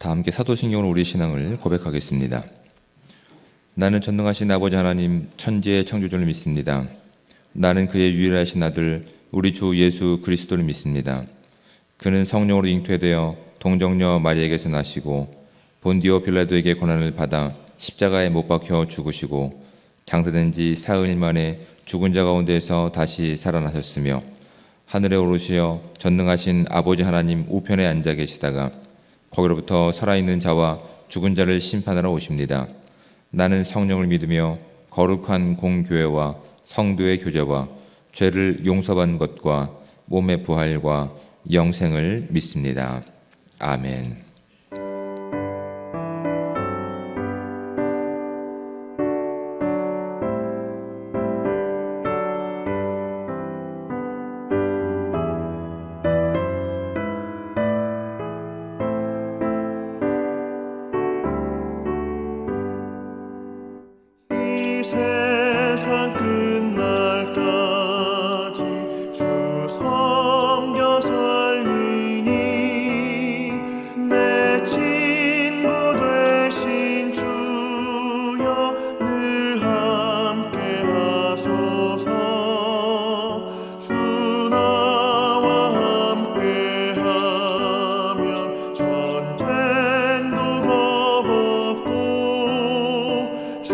다 함께 사도신경으로 우리 신앙을 고백하겠습니다. 나는 전능하신 아버지 하나님 천지의 창조주를 믿습니다. 나는 그의 유일하신 아들 우리 주 예수 그리스도를 믿습니다. 그는 성령으로 잉태되어 동정녀 마리아에게서 나시고 본디오 빌라도에게 고난을 받아 십자가에 못 박혀 죽으시고 장사된 지 사흘 만에 죽은 자 가운데서 다시 살아나셨으며 하늘에 오르시어 전능하신 아버지 하나님 우편에 앉아 계시다가 거기로부터 살아있는 자와 죽은 자를 심판하러 오십니다. 나는 성령을 믿으며 거룩한 공교회와 성도의 교제와 죄를 용서받는 것과 몸의 부활과 영생을 믿습니다. 아멘. 세상 끝날까지 주 섬겨 살리니 내 친구 되신 주여 늘 함께 하소서. 주 나와 함께 하면 전쟁도 겁없고 주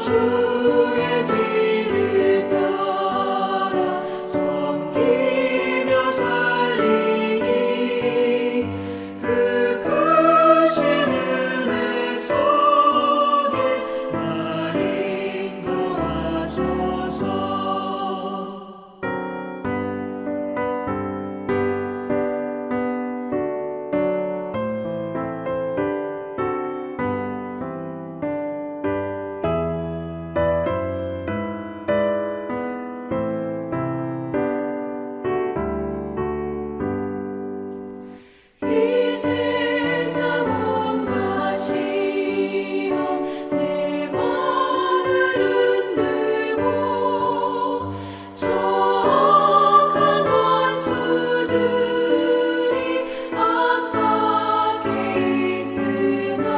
주의 뒤를 따라 섬기며 살리니 그 크신 은혜 속에 날 인도하소서. 이 세상 온갖 시험 내 마음을 흔들고 적악한 원수들이 압박해 있으나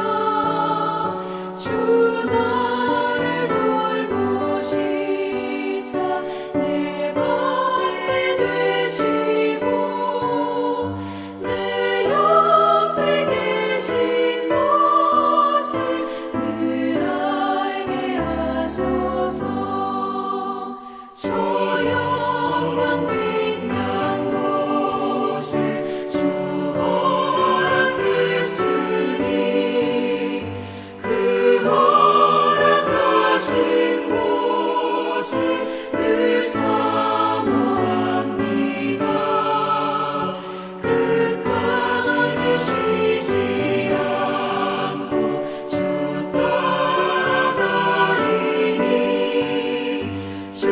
주 나를 돌보시사 내 방패 되시고 내 옆에 계신 것을 늘 알게 하소서. 저 영광 빛난 곳에 주 허락했으니 그 허락하신 곳을 늘 사모합니다. 끝까지 쉬지 않고 주 따라가리니 주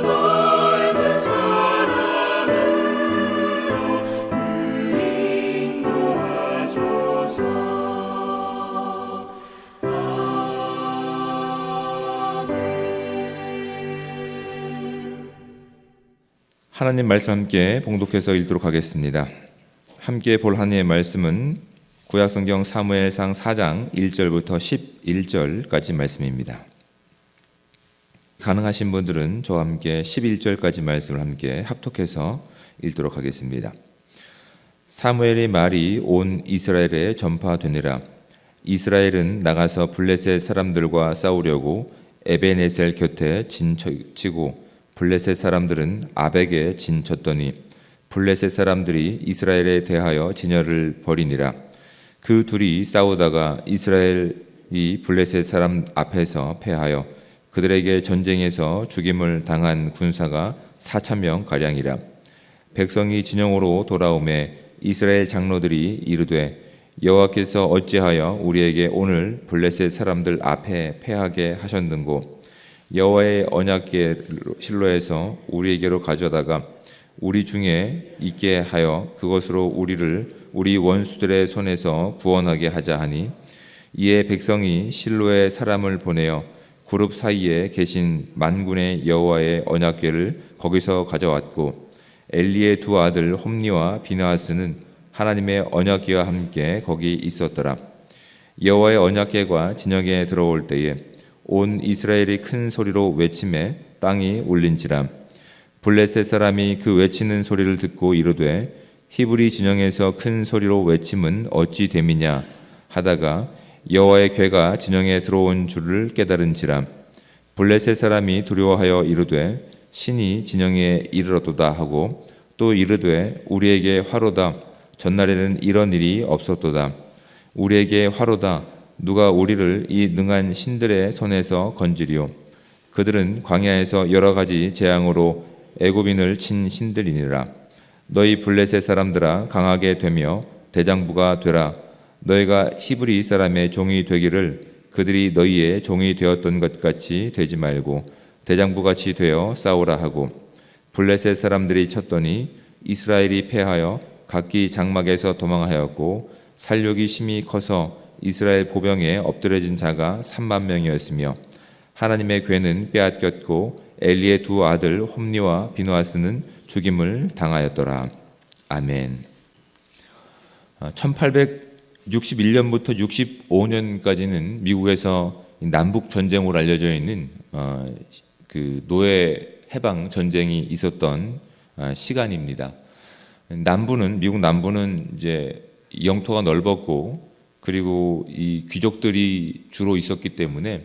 넓은 사랑으로 늘 인도하소서. 아멘. 하나님 말씀 함께 봉독해서 읽도록 하겠습니다. 함께 볼 하나님의 말씀은 구약성경 사무엘상 4장 1절부터 11절까지 말씀입니다. 가능하신 분들은 저와 함께 11절까지 말씀을 함께 합독해서 읽도록 하겠습니다. 사무엘의 말이 온 이스라엘에 전파되니라. 이스라엘은 나가서 블레셋 사람들과 싸우려고 에베네셀 곁에 진치고 블레셋 사람들은 아벡에 진쳤더니 블레셋 사람들이 이스라엘에 대하여 진열을 벌이니라. 그 둘이 싸우다가 이스라엘이 블레셋 사람 앞에서 패하여 그들에게 전쟁에서 죽임을 당한 군사가 4,000명 가량이라. 백성이 진영으로 돌아오매 이스라엘 장로들이 이르되 여호와께서 어찌하여 우리에게 오늘 블레셋 사람들 앞에 패하게 하셨는고 여호와의 언약궤 실로에서 우리에게로 가져다가 우리 중에 있게 하여 그것으로 우리를 우리 원수들의 손에서 구원하게 하자 하니 이에 백성이 실로에 사람을 보내어 그룹 사이에 계신 만군의 여호와의 언약궤를 거기서 가져왔고 엘리의 두 아들 홈니와 비느하스는 하나님의 언약궤와 함께 거기 있었더라. 여호와의 언약궤가 진영에 들어올 때에 온 이스라엘이 큰 소리로 외치매 땅이 울린지라. 블레셋 사람이 그 외치는 소리를 듣고 이르되 히브리 진영에서 큰 소리로 외침은 어찌 됨이냐 하다가 여호와의 궤가 진영에 들어온 줄을 깨달은지라. 블레셋 사람이 두려워하여 이르되 신이 진영에 이르렀도다 하고 또 이르되 우리에게 화로다. 전날에는 이런 일이 없었도다. 우리에게 화로다. 누가 우리를 이 능한 신들의 손에서 건지리요. 그들은 광야에서 여러 가지 재앙으로 애굽인을 친 신들이니라. 너희 블레셋 사람들아 강하게 되며 대장부가 되라. 너희가 히브리 사람의 종이 되기를 그들이 너희의 종이 되었던 것 같이 되지 말고 대장부같이 되어 싸우라 하고 블레셋 사람들이 쳤더니 이스라엘이 패하여 각기 장막에서 도망하였고 살육이 심히 커서 이스라엘 보병에 엎드려진 자가 3만 명이었으며 하나님의 궤는 빼앗겼고 엘리의 두 아들 홈니와 비느하스는 죽임을 당하였더라. 아멘. 1861년부터 65년까지는 미국에서 남북 전쟁으로 알려져 있는 그 노예 해방 전쟁이 있었던 시간입니다. 미국 남부는 이제 영토가 넓었고 그리고 이 귀족들이 주로 있었기 때문에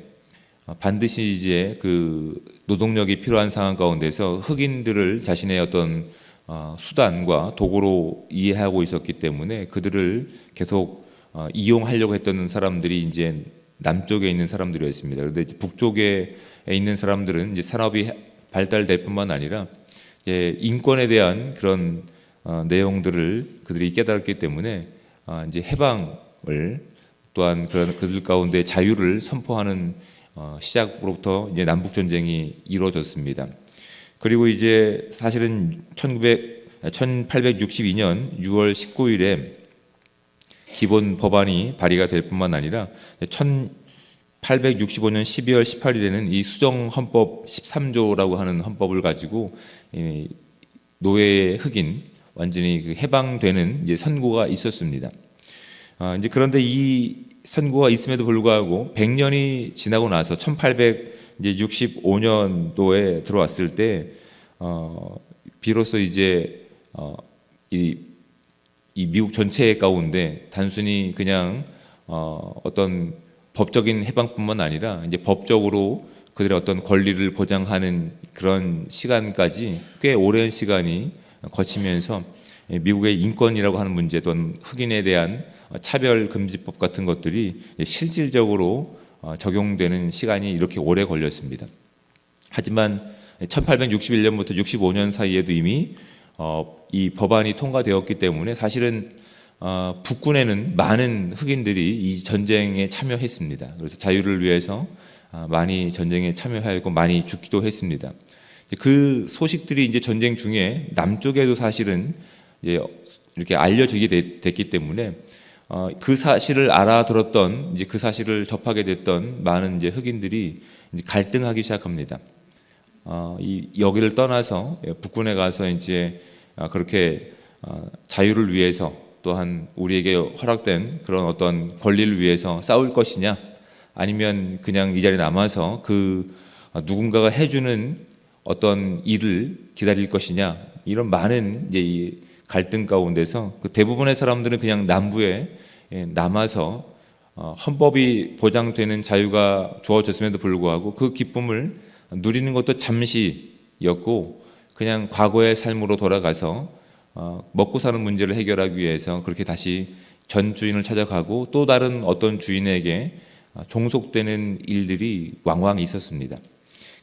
반드시 이제 그 노동력이 필요한 상황 가운데서 흑인들을 자신의 어떤 수단과 도구로 이해하고 있었기 때문에 그들을 계속 이용하려고 했던 사람들이 이제 남쪽에 있는 사람들이었습니다. 그런데 북쪽에 있는 사람들은 이제 산업이 발달될 뿐만 아니라 이제 인권에 대한 그런 내용들을 그들이 깨달았기 때문에 이제 해방을 또한 그들 가운데 자유를 선포하는 시작으로부터 이제 남북 전쟁이 이루어졌습니다. 그리고 이제 사실은 1862년 6월 19일에 기본 법안이 발의가 될 뿐만 아니라 1865년 12월 18일에는 이 수정 헌법 13조라고 하는 헌법을 가지고 노예의 흑인 완전히 그 해방되는 이제 선고가 있었습니다. 이제 그런데 이 선고가 있음에도 불구하고 100년이 지나고 나서 1865년도에 들어왔을 때 비로소 이제 이 미국 전체 가운데 단순히 그냥 어떤 법적인 해방뿐만 아니라 이제 법적으로 그들의 어떤 권리를 보장하는 그런 시간까지 꽤 오랜 시간이 거치면서 미국의 인권이라고 하는 문제 또는 흑인에 대한 차별금지법 같은 것들이 실질적으로 적용되는 시간이 이렇게 오래 걸렸습니다. 하지만 1861년부터 65년 사이에도 이미 이 법안이 통과되었기 때문에 사실은 북군에는 많은 흑인들이 이 전쟁에 참여했습니다. 그래서 자유를 위해서 많이 전쟁에 참여하였고 많이 죽기도 했습니다. 그 소식들이 이제 전쟁 중에 남쪽에도 사실은 이렇게 알려지게 됐기 때문에 그 사실을 알아들었던 이제 그 사실을 접하게 됐던 많은 이제 흑인들이 이제 갈등하기 시작합니다. 여기를 떠나서 북군에 가서 이제 그렇게 자유를 위해서 또한 우리에게 허락된 그런 어떤 권리를 위해서 싸울 것이냐, 아니면 그냥 이 자리에 남아서 그 누군가가 해주는 어떤 일을 기다릴 것이냐, 이런 많은 이제 이 갈등 가운데서 그 대부분의 사람들은 그냥 남부에 남아서 헌법이 보장되는 자유가 주어졌음에도 불구하고 그 기쁨을 누리는 것도 잠시였고 그냥 과거의 삶으로 돌아가서 먹고 사는 문제를 해결하기 위해서 그렇게 다시 전 주인을 찾아가고 또 다른 어떤 주인에게 종속되는 일들이 왕왕 있었습니다.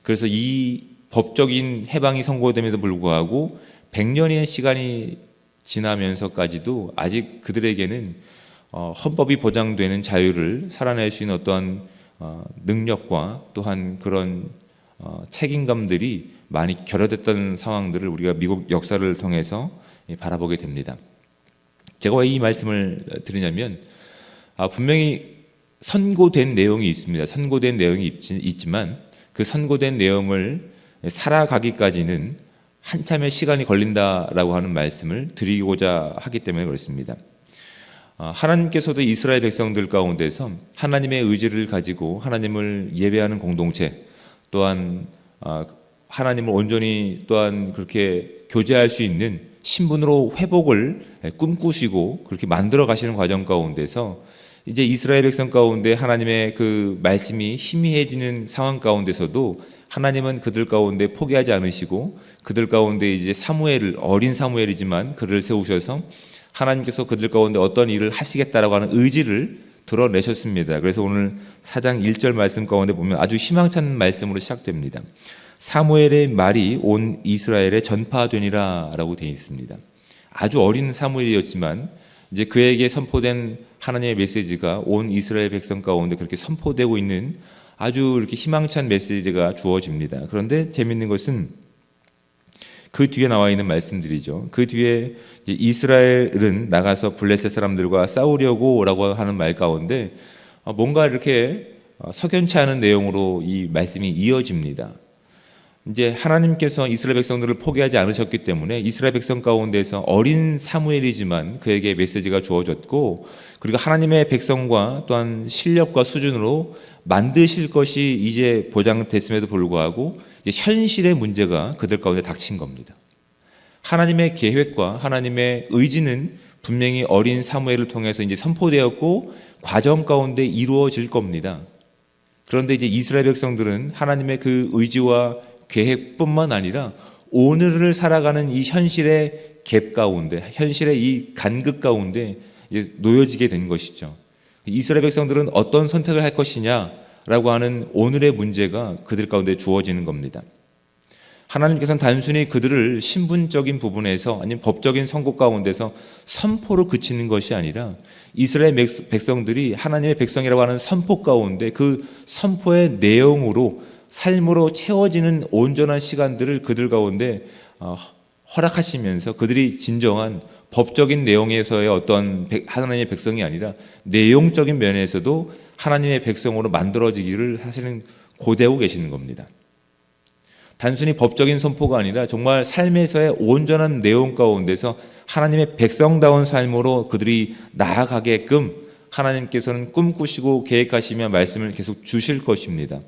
그래서 이 법적인 해방이 선고됨에도 불구하고 100년의 시간이 지나면서까지도 아직 그들에게는 헌법이 보장되는 자유를 살아낼 수 있는 어떠한 능력과 또한 그런 책임감들이 많이 결여됐던 상황들을 우리가 미국 역사를 통해서 바라보게 됩니다. 제가 왜 이 말씀을 드리냐면 분명히 선고된 내용이 있습니다. 선고된 내용이 있지만 그 선고된 내용을 살아가기까지는 한참의 시간이 걸린다라고 하는 말씀을 드리고자 하기 때문에 그렇습니다. 하나님께서도 이스라엘 백성들 가운데서 하나님의 의지를 가지고 하나님을 예배하는 공동체, 또한 하나님을 온전히 또한 그렇게 교제할 수 있는 신분으로 회복을 꿈꾸시고 그렇게 만들어 가시는 과정 가운데서 이제 이스라엘 백성 가운데 하나님의 그 말씀이 희미해지는 상황 가운데서도 하나님은 그들 가운데 포기하지 않으시고 그들 가운데 이제 사무엘을, 어린 사무엘이지만 그를 세우셔서 하나님께서 그들 가운데 어떤 일을 하시겠다라고 하는 의지를 드러내셨습니다. 그래서 오늘 4장 1절 말씀 가운데 보면 아주 희망찬 말씀으로 시작됩니다. 사무엘의 말이 온 이스라엘에 전파되니라 라고 되어 있습니다. 아주 어린 사무엘이었지만 이제 그에게 선포된 하나님의 메시지가 온 이스라엘 백성 가운데 그렇게 선포되고 있는 아주 이렇게 희망찬 메시지가 주어집니다. 그런데 재밌는 것은 그 뒤에 나와 있는 말씀들이죠. 그 뒤에 이스라엘은 나가서 블레셋 사람들과 싸우려고라고 하는 말 가운데 뭔가 이렇게 석연치 않은 내용으로 이 말씀이 이어집니다. 이제 하나님께서 이스라엘 백성들을 포기하지 않으셨기 때문에 이스라엘 백성 가운데서 어린 사무엘이지만 그에게 메시지가 주어졌고, 그리고 하나님의 백성과 또한 실력과 수준으로 만드실 것이 이제 보장됐음에도 불구하고 이제 현실의 문제가 그들 가운데 닥친 겁니다. 하나님의 계획과 하나님의 의지는 분명히 어린 사무엘을 통해서 이제 선포되었고 과정 가운데 이루어질 겁니다. 그런데 이제 이스라엘 백성들은 하나님의 그 의지와 계획뿐만 아니라 오늘을 살아가는 이 현실의 갭 가운데, 현실의 이 간극 가운데 이제 놓여지게 된 것이죠. 이스라엘 백성들은 어떤 선택을 할 것이냐라고 하는 오늘의 문제가 그들 가운데 주어지는 겁니다. 하나님께서는 단순히 그들을 신분적인 부분에서 아니면 법적인 선고 가운데서 선포로 그치는 것이 아니라 이스라엘 백성들이 하나님의 백성이라고 하는 선포 가운데 그 선포의 내용으로 삶으로 채워지는 온전한 시간들을 그들 가운데 허락하시면서 그들이 진정한 법적인 내용에서의 어떤 하나님의 백성이 아니라 내용적인 면에서도 하나님의 백성으로 만들어지기를 사실은 고대하고 계시는 겁니다. 단순히 법적인 선포가 아니라 정말 삶에서의 온전한 내용 가운데서 하나님의 백성다운 삶으로 그들이 나아가게끔 하나님께서는 꿈꾸시고 계획하시며 말씀을 계속 주실 것입니다.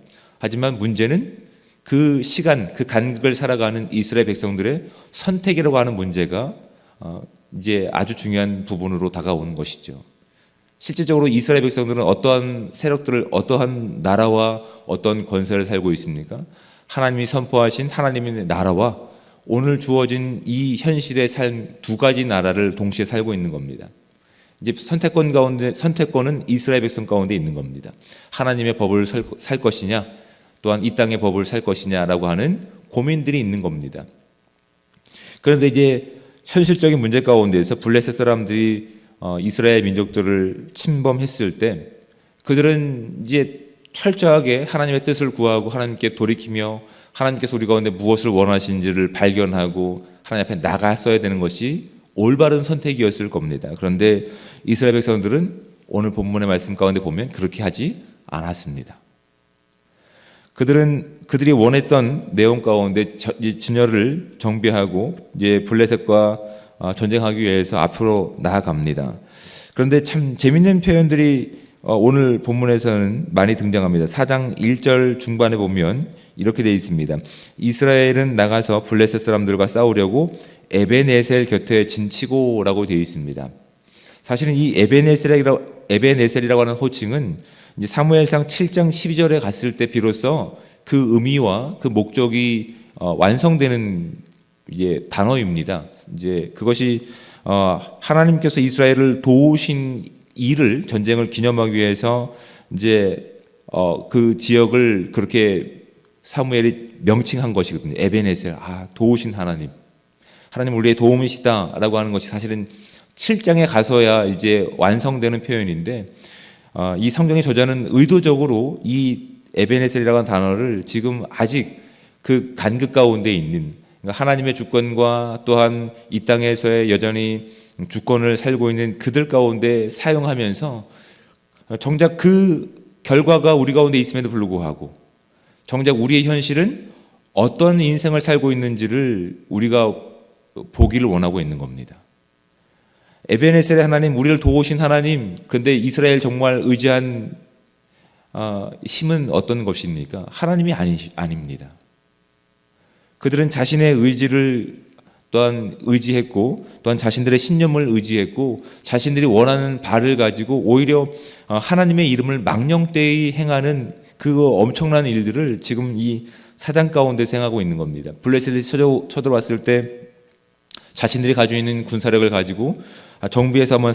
하지만 문제는 그 시간, 그 간극을 살아가는 이스라엘 백성들의 선택이라고 하는 문제가 이제 아주 중요한 부분으로 다가오는 것이죠. 실질적으로 이스라엘 백성들은 어떠한 세력들을, 어떠한 나라와 어떤 권세를 살고 있습니까? 하나님이 선포하신 하나님의 나라와 오늘 주어진 이 현실의 삶, 두 가지 나라를 동시에 살고 있는 겁니다. 이제 선택권은 이스라엘 백성 가운데 있는 겁니다. 하나님의 법을 살 것이냐, 또한 이 땅의 법을 살 것이냐라고 하는 고민들이 있는 겁니다. 그런데 이제 현실적인 문제 가운데서 블레셋 사람들이 이스라엘 민족들을 침범했을 때 그들은 이제 철저하게 하나님의 뜻을 구하고 하나님께 돌이키며 하나님께서 우리 가운데 무엇을 원하시는지를 발견하고 하나님 앞에 나갔어야 되는 것이 올바른 선택이었을 겁니다. 그런데 이스라엘 백성들은 오늘 본문의 말씀 가운데 보면 그렇게 하지 않았습니다. 그들이 원했던 내용 가운데 진열을 정비하고 이제 블레셋과 전쟁하기 위해서 앞으로 나아갑니다. 그런데 참 재밌는 표현들이 오늘 본문에서는 많이 등장합니다. 4장 1절 중반에 보면 이렇게 되어 있습니다. 이스라엘은 나가서 블레셋 사람들과 싸우려고 에벤에셀 곁에 진치고라고 되어 있습니다. 사실은 이 에벤에셀이라고 하는 호칭은 이제 사무엘상 7장 12절에 갔을 때 비로소 그 의미와 그 목적이 완성되는 단어입니다. 이제 그것이 하나님께서 이스라엘을 도우신 일을, 전쟁을 기념하기 위해서 이제 그 지역을 그렇게 사무엘이 명칭한 것이거든요. 에벤에셀, 도우신 하나님, 하나님 우리의 도움이시다라고 하는 것이 사실은 7장에 가서야 이제 완성되는 표현인데 이 성경의 저자는 의도적으로 이 에베네셀이라고 하는 단어를 지금 아직 그 간극 가운데 있는, 그러니까 하나님의 주권과 또한 이 땅에서의 여전히 주권을 살고 있는 그들 가운데 사용하면서 정작 그 결과가 우리 가운데 있음에도 불구하고 정작 우리의 현실은 어떤 인생을 살고 있는지를 우리가 보기를 원하고 있는 겁니다. 에베네셀의 하나님, 우리를 도우신 하나님, 그런데 이스라엘 정말 의지한 힘은 어떤 것입니까? 하나님이 아닙니다. 그들은 자신의 의지를 또한 의지했고, 또한 자신들의 신념을 의지했고, 자신들이 원하는 바를 가지고 오히려 하나님의 이름을 망령되이 행하는 그 엄청난 일들을 지금 이 4장 가운데 행하고 있는 겁니다. 블레셋이 쳐들어왔을 때 자신들이 가지고 있는 군사력을 가지고 정비해서 한번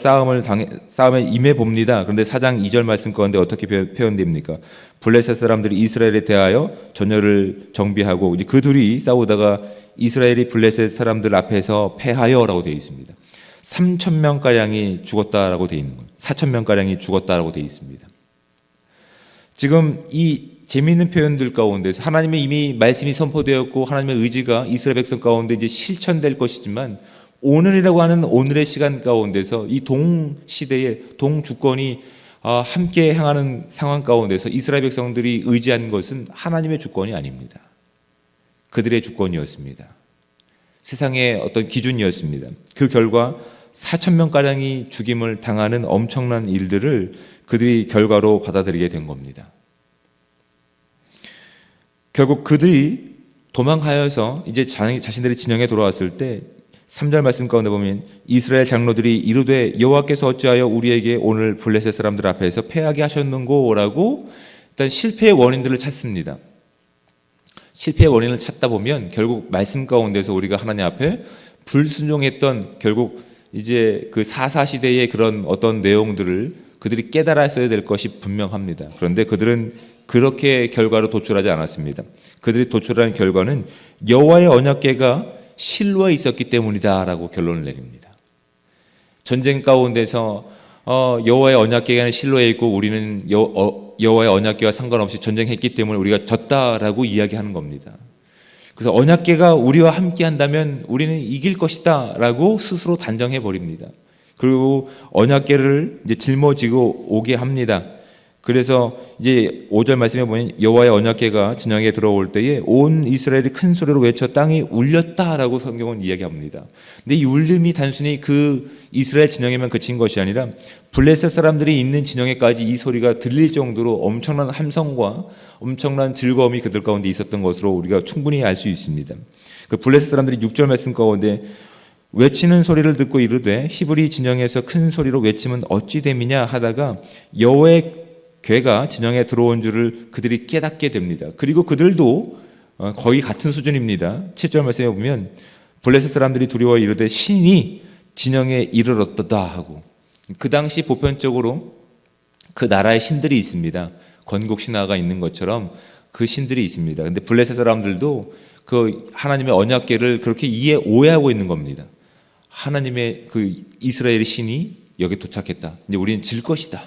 싸움에 임해 봅니다. 그런데 4장 2절 말씀 가운데 어떻게 표현됩니까? 블레셋 사람들이 이스라엘에 대하여 전열을 정비하고 이제 그 둘이 싸우다가 이스라엘이 블레셋 사람들 앞에서 패하여라고 되어 있습니다. 3,000명가량이 죽었다라고 되어 있는 거예요. 4,000명가량이 죽었다라고 되어 있습니다. 지금 이 재미있는 표현들 가운데서 하나님의 이미 말씀이 선포되었고 하나님의 의지가 이스라엘 백성 가운데 이제 실천될 것이지만 오늘이라고 하는 오늘의 시간 가운데서 이 동시대의 동주권이 함께 행하는 상황 가운데서 이스라엘 백성들이 의지한 것은 하나님의 주권이 아닙니다. 그들의 주권이었습니다. 세상의 어떤 기준이었습니다. 그 결과 4,000명가량이 죽임을 당하는 엄청난 일들을 그들이 결과로 받아들이게 된 겁니다. 결국 그들이 도망하여서 이제 자신들의 진영에 돌아왔을 때 3절 말씀 가운데 보면 이스라엘 장로들이 이르되 여호와께서 어찌하여 우리에게 오늘 블레셋 사람들 앞에서 패하게 하셨는고? 라고 일단 실패의 원인들을 찾습니다. 실패의 원인을 찾다 보면 결국 말씀 가운데서 우리가 하나님 앞에 불순종했던 결국 이제 그 사사시대의 그런 어떤 내용들을 그들이 깨달았어야 될 것이 분명합니다. 그런데 그들은 그렇게 결과로 도출하지 않았습니다. 그들이 도출한 결과는 여호와의 언약궤가 실로에 있었기 때문이다라고 결론을 내립니다. 전쟁 가운데서 여호와의 언약궤가 실로에 있고 우리는 여호와의 언약궤와 상관없이 전쟁했기 때문에 우리가 졌다라고 이야기하는 겁니다. 그래서 언약궤가 우리와 함께 한다면 우리는 이길 것이다라고 스스로 단정해 버립니다. 그리고 언약궤를 이제 짊어지고 오게 합니다. 그래서 이제 5절 말씀에 보면 여호와의 언약궤가 진영에 들어올 때에 온 이스라엘이 큰 소리로 외쳐 땅이 울렸다라고 성경은 이야기합니다. 근데 이 울림이 단순히 그 이스라엘 진영에만 그친 것이 아니라 블레셋 사람들이 있는 진영에까지 이 소리가 들릴 정도로 엄청난 함성과 엄청난 즐거움이 그들 가운데 있었던 것으로 우리가 충분히 알 수 있습니다. 그 블레셋 사람들이 6절 말씀 가운데 외치는 소리를 듣고 이르되 히브리 진영에서 큰 소리로 외치면 어찌 됨이냐 하다가 여호와의 궤가 진영에 들어온 줄을 그들이 깨닫게 됩니다. 그리고 그들도 거의 같은 수준입니다. 7절 말씀에 보면 블레셋 사람들이 두려워 이르되 신이 진영에 이르렀다 하고, 그 당시 보편적으로 그 나라의 신들이 있습니다. 건국 신화가 있는 것처럼 그 신들이 있습니다. 근데 블레셋 사람들도 그 하나님의 언약궤를 그렇게 오해하고 있는 겁니다. 하나님의 그 이스라엘의 신이 여기 도착했다. 이제 우리는 질 것이다.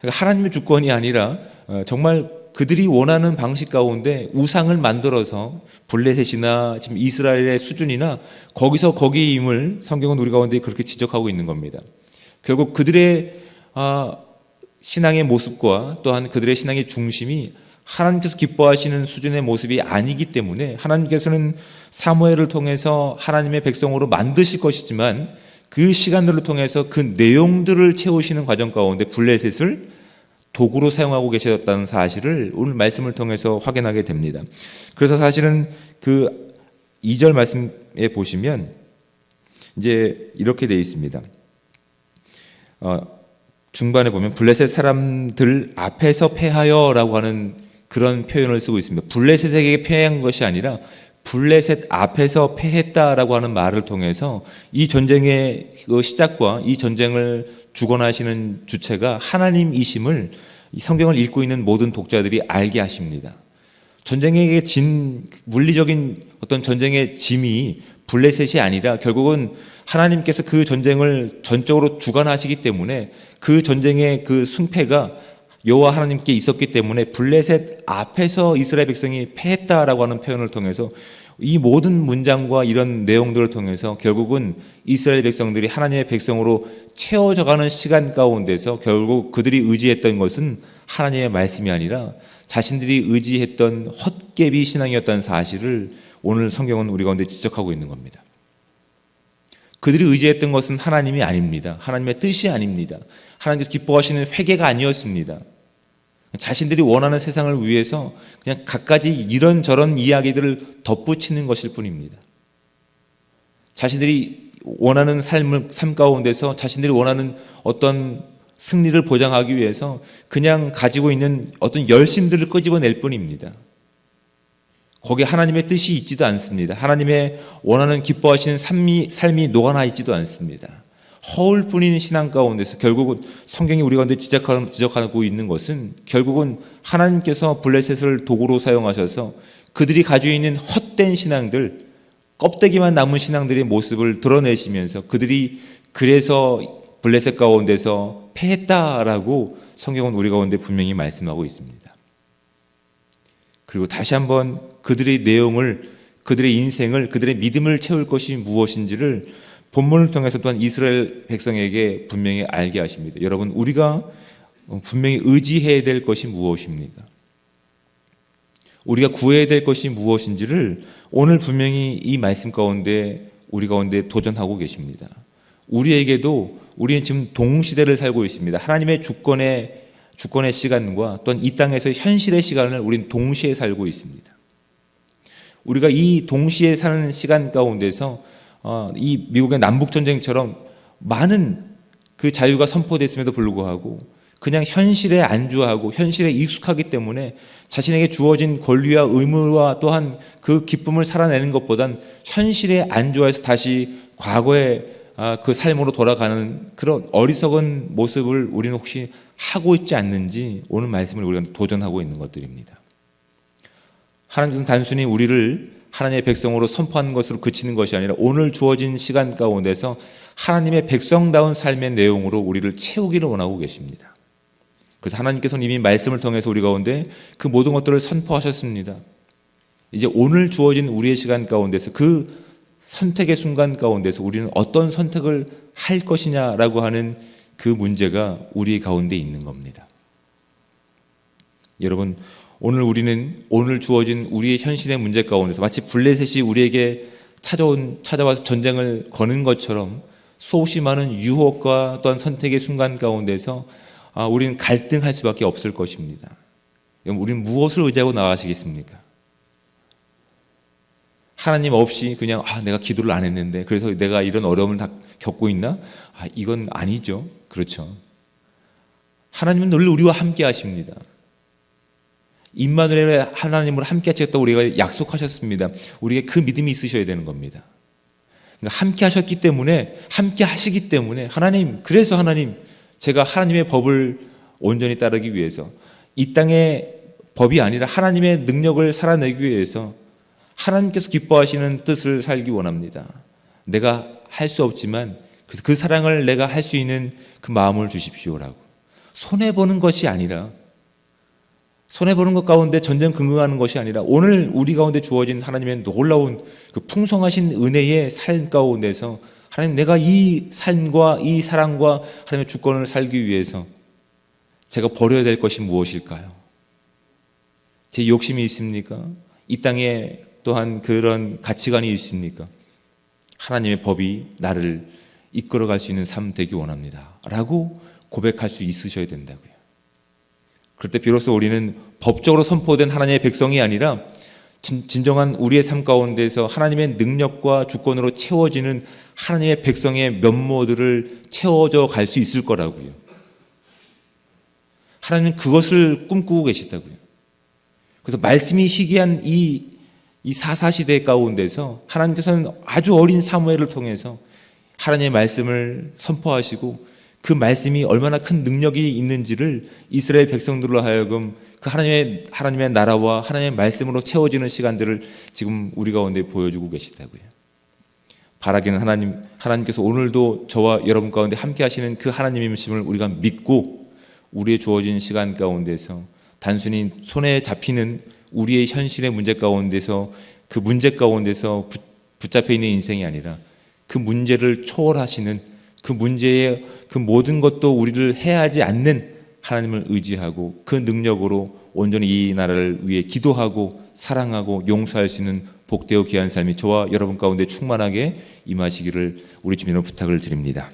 그러니까 하나님의 주권이 아니라 정말 그들이 원하는 방식 가운데 우상을 만들어서 블레셋이나 지금 이스라엘의 수준이나 거기서 거기임을 성경은 우리 가운데 그렇게 지적하고 있는 겁니다. 결국 그들의 신앙의 모습과 또한 그들의 신앙의 중심이 하나님께서 기뻐하시는 수준의 모습이 아니기 때문에 하나님께서는 사무엘을 통해서 하나님의 백성으로 만드실 것이지만 그 시간들을 통해서 그 내용들을 채우시는 과정 가운데 블레셋을 도구로 사용하고 계셨다는 사실을 오늘 말씀을 통해서 확인하게 됩니다. 그래서 사실은 그 2절 말씀에 보시면 이제 이렇게 되어 있습니다. 중반에 보면 블레셋 사람들 앞에서 패하여라고 하는 그런 표현을 쓰고 있습니다. 블레셋에게 패한 것이 아니라 블레셋 앞에서 패했다라고 하는 말을 통해서 이 전쟁의 그 시작과 이 전쟁을 주관하시는 주체가 하나님이심을 성경을 읽고 있는 모든 독자들이 알게 하십니다. 전쟁에게 진 물리적인 어떤 전쟁의 짐이 블레셋이 아니라 결국은 하나님께서 그 전쟁을 전적으로 주관하시기 때문에 그 전쟁의 그 승패가 여호와 하나님께 있었기 때문에 블레셋 앞에서 이스라엘 백성이 패했다라고 하는 표현을 통해서 이 모든 문장과 이런 내용들을 통해서 결국은 이스라엘 백성들이 하나님의 백성으로 채워져가는 시간 가운데서 결국 그들이 의지했던 것은 하나님의 말씀이 아니라 자신들이 의지했던 헛개비 신앙이었다는 사실을 오늘 성경은 우리 가운데 지적하고 있는 겁니다. 그들이 의지했던 것은 하나님이 아닙니다. 하나님의 뜻이 아닙니다. 하나님께서 기뻐하시는 회개가 아니었습니다. 자신들이 원하는 세상을 위해서 그냥 갖가지 이런저런 이야기들을 덧붙이는 것일 뿐입니다. 자신들이 원하는 삶 가운데서 자신들이 원하는 어떤 승리를 보장하기 위해서 그냥 가지고 있는 어떤 열심들을 끄집어낼 뿐입니다. 거기에 하나님의 뜻이 있지도 않습니다. 하나님의 원하는 기뻐하시는 삶이 녹아나 있지도 않습니다. 허울뿐인 신앙 가운데서 결국은 성경이 우리 가운데 지적하고 있는 것은 결국은 하나님께서 블레셋을 도구로 사용하셔서 그들이 가지고 있는 헛된 신앙들, 껍데기만 남은 신앙들의 모습을 드러내시면서 그들이 그래서 블레셋 가운데서 패했다라고 성경은 우리 가운데 분명히 말씀하고 있습니다. 그리고 다시 한번 그들의 내용을, 그들의 인생을, 그들의 믿음을 채울 것이 무엇인지를 본문을 통해서 또한 이스라엘 백성에게 분명히 알게 하십니다. 여러분, 우리가 분명히 의지해야 될 것이 무엇입니까? 우리가 구해야 될 것이 무엇인지를 오늘 분명히 이 말씀 가운데 우리 가운데 도전하고 계십니다. 우리에게도 우리는 지금 동시대를 살고 있습니다. 하나님의 주권의 시간과 또한 이 땅에서의 현실의 시간을 우리는 동시에 살고 있습니다. 우리가 이 동시에 사는 시간 가운데서 이 미국의 남북전쟁처럼 많은 그 자유가 선포됐음에도 불구하고 그냥 현실에 안주하고 현실에 익숙하기 때문에 자신에게 주어진 권리와 의무와 또한 그 기쁨을 살아내는 것보단 현실에 안주해서 다시 과거의 그 삶으로 돌아가는 그런 어리석은 모습을 우리는 혹시 하고 있지 않는지 오늘 말씀을 우리가 도전하고 있는 것들입니다. 하나님께서는 단순히 우리를 하나님의 백성으로 선포하는 것으로 그치는 것이 아니라 오늘 주어진 시간 가운데서 하나님의 백성다운 삶의 내용으로 우리를 채우기를 원하고 계십니다. 그래서 하나님께서는 이미 말씀을 통해서 우리 가운데 그 모든 것들을 선포하셨습니다. 이제 오늘 주어진 우리의 시간 가운데서 그 선택의 순간 가운데서 우리는 어떤 선택을 할 것이냐라고 하는 그 문제가 우리 가운데 있는 겁니다. 여러분, 우리는 오늘 주어진 우리의 현실의 문제 가운데서 마치 블레셋이 우리에게 찾아와서 전쟁을 거는 것처럼 수없이 많은 유혹과 또한 선택의 순간 가운데서 우리는 갈등할 수밖에 없을 것입니다. 우리는 무엇을 의지하고 나가시겠습니까? 하나님 없이 그냥 내가 기도를 안 했는데 그래서 내가 이런 어려움을 다 겪고 있나? 이건 아니죠. 그렇죠. 하나님은 늘 우리와 함께 하십니다. 임마누엘의 하나님을 함께 하시겠다고 우리가 약속하셨습니다. 우리에게 그 믿음이 있으셔야 되는 겁니다. 그러니까 함께 하셨기 때문에, 함께 하시기 때문에 그래서 하나님, 제가 하나님의 법을 온전히 따르기 위해서 이 땅의 법이 아니라 하나님의 능력을 살아내기 위해서 하나님께서 기뻐하시는 뜻을 살기 원합니다. 내가 할 수 없지만 그래서 그 사랑을 내가 할 수 있는 그 마음을 주십시오라고. 손해보는 것이 아니라, 손해보는 것 가운데 전전긍긍하는 것이 아니라 오늘 우리 가운데 주어진 하나님의 놀라운 그 풍성하신 은혜의 삶 가운데서 하나님, 내가 이 삶과 이 사랑과 하나님의 주권을 살기 위해서 제가 버려야 될 것이 무엇일까요? 제 욕심이 있습니까? 이 땅에 또한 그런 가치관이 있습니까? 하나님의 법이 나를 이끌어갈 수 있는 삶 되기 원합니다 라고 고백할 수 있으셔야 된다고요. 그럴 때 비로소 우리는 법적으로 선포된 하나님의 백성이 아니라 진정한 우리의 삶 가운데서 하나님의 능력과 주권으로 채워지는 하나님의 백성의 면모들을 채워져 갈 수 있을 거라고요. 하나님은 그것을 꿈꾸고 계시다고요. 그래서 말씀이 희귀한 이 사사시대 가운데서 하나님께서는 아주 어린 사무엘을 통해서 하나님의 말씀을 선포하시고 그 말씀이 얼마나 큰 능력이 있는지를 이스라엘 백성들로 하여금 그 하나님의 나라와 하나님의 말씀으로 채워지는 시간들을 지금 우리 가운데 보여주고 계시다고요. 바라기는 하나님께서 오늘도 저와 여러분 가운데 함께 하시는 그 하나님이심을 우리가 믿고 우리의 주어진 시간 가운데서 단순히 손에 잡히는 우리의 현실의 문제 가운데서 그 문제 가운데서 붙잡혀 있는 인생이 아니라 그 문제를 초월하시는 그 문제의 그 모든 것도 우리를 해하지 않는 하나님을 의지하고 그 능력으로 온전히 이 나라를 위해 기도하고 사랑하고 용서할 수 있는 복되고 귀한 삶이 저와 여러분 가운데 충만하게 임하시기를 우리 주님으로 부탁을 드립니다.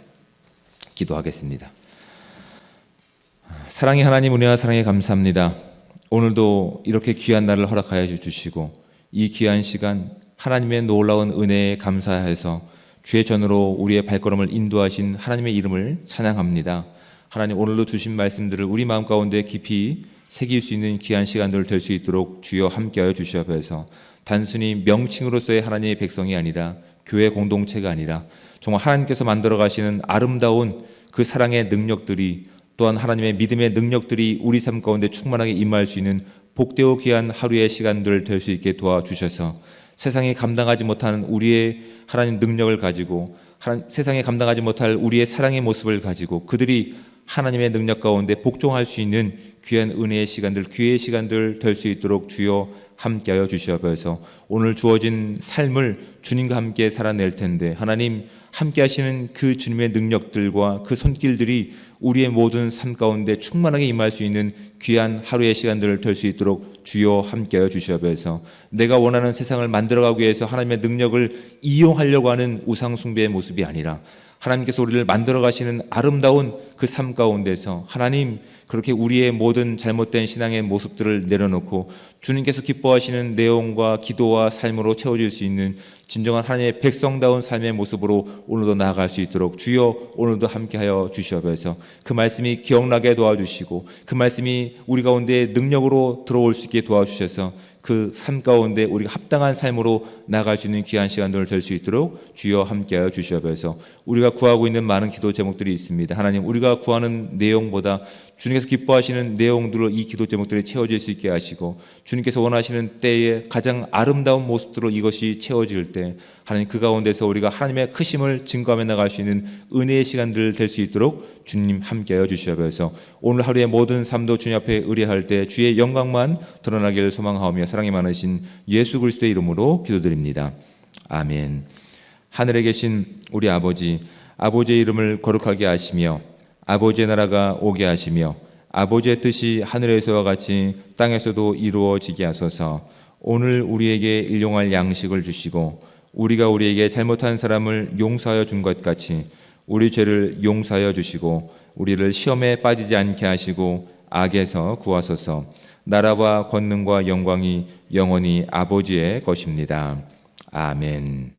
기도하겠습니다. 사랑의 하나님, 은혜와 사랑에 감사합니다. 오늘도 이렇게 귀한 날을 허락하여 주시고 이 귀한 시간 하나님의 놀라운 은혜에 감사해서 주의 전으로 우리의 발걸음을 인도하신 하나님의 이름을 찬양합니다. 하나님, 오늘도 주신 말씀들을 우리 마음 가운데 깊이 새길 수 있는 귀한 시간들 될 수 있도록 주여 함께하여 주시옵소서. 단순히 명칭으로서의 하나님의 백성이 아니라 교회 공동체가 아니라 정말 하나님께서 만들어 가시는 아름다운 그 사랑의 능력들이 또한 하나님의 믿음의 능력들이 우리 삶 가운데 충만하게 임할 수 있는 복되고 귀한 하루의 시간들 될 수 있게 도와주셔서 세상이 감당하지 못하는 우리의 하나님 능력을 가지고 세상에 감당하지 못할 우리의 사랑의 모습을 가지고 그들이 하나님의 능력 가운데 복종할 수 있는 귀한 은혜의 시간들, 기회의 시간들 될 수 있도록 주여 함께하여 주시옵소서. 오늘 주어진 삶을 주님과 함께 살아낼 텐데 하나님 함께 하시는 그 주님의 능력들과 그 손길들이 우리의 모든 삶 가운데 충만하게 임할 수 있는 귀한 하루의 시간들을 될 수 있도록 주여 함께하여 주시옵소서. 내가 원하는 세상을 만들어가기 위해서 하나님의 능력을 이용하려고 하는 우상 숭배의 모습이 아니라 하나님께서 우리를 만들어 가시는 아름다운 그 삶 가운데서 하나님 그렇게 우리의 모든 잘못된 신앙의 모습들을 내려놓고 주님께서 기뻐하시는 내용과 기도와 삶으로 채워질 수 있는 진정한 하나님의 백성다운 삶의 모습으로 오늘도 나아갈 수 있도록 주여 오늘도 함께하여 주시옵소서. 그 말씀이 기억나게 도와주시고 그 말씀이 우리 가운데 능력으로 들어올 수 있게 도와주셔서 그 삶 가운데 우리가 합당한 삶으로 나아갈 수 있는 귀한 시간들을 될 수 있도록 주여 함께하여 주시옵소서. 우리가 구하고 있는 많은 기도 제목들이 있습니다. 하나님, 우리가 구하는 내용보다 주님께서 기뻐하시는 내용들로 이 기도 제목들이 채워질 수 있게 하시고 주님께서 원하시는 때에 가장 아름다운 모습들로 이것이 채워질 때 하나님 그 가운데서 우리가 하나님의 크심을 증거하며 나갈 수 있는 은혜의 시간들 될 수 있도록 주님 함께하여 주시옵소서. 오늘 하루의 모든 삶도 주님 앞에 의뢰할 때 주의 영광만 드러나기를 소망하오며 사랑이 많으신 예수 그리스도의 이름으로 기도드립니다. 아멘. 하늘에 계신 우리 아버지, 아버지의 이름을 거룩하게 하시며 아버지의 나라가 오게 하시며 아버지의 뜻이 하늘에서와 같이 땅에서도 이루어지게 하소서. 오늘 우리에게 일용할 양식을 주시고 우리가 우리에게 잘못한 사람을 용서하여 준 것 같이 우리 죄를 용서하여 주시고 우리를 시험에 빠지지 않게 하시고 악에서 구하소서. 나라와 권능과 영광이 영원히 아버지의 것입니다. 아멘.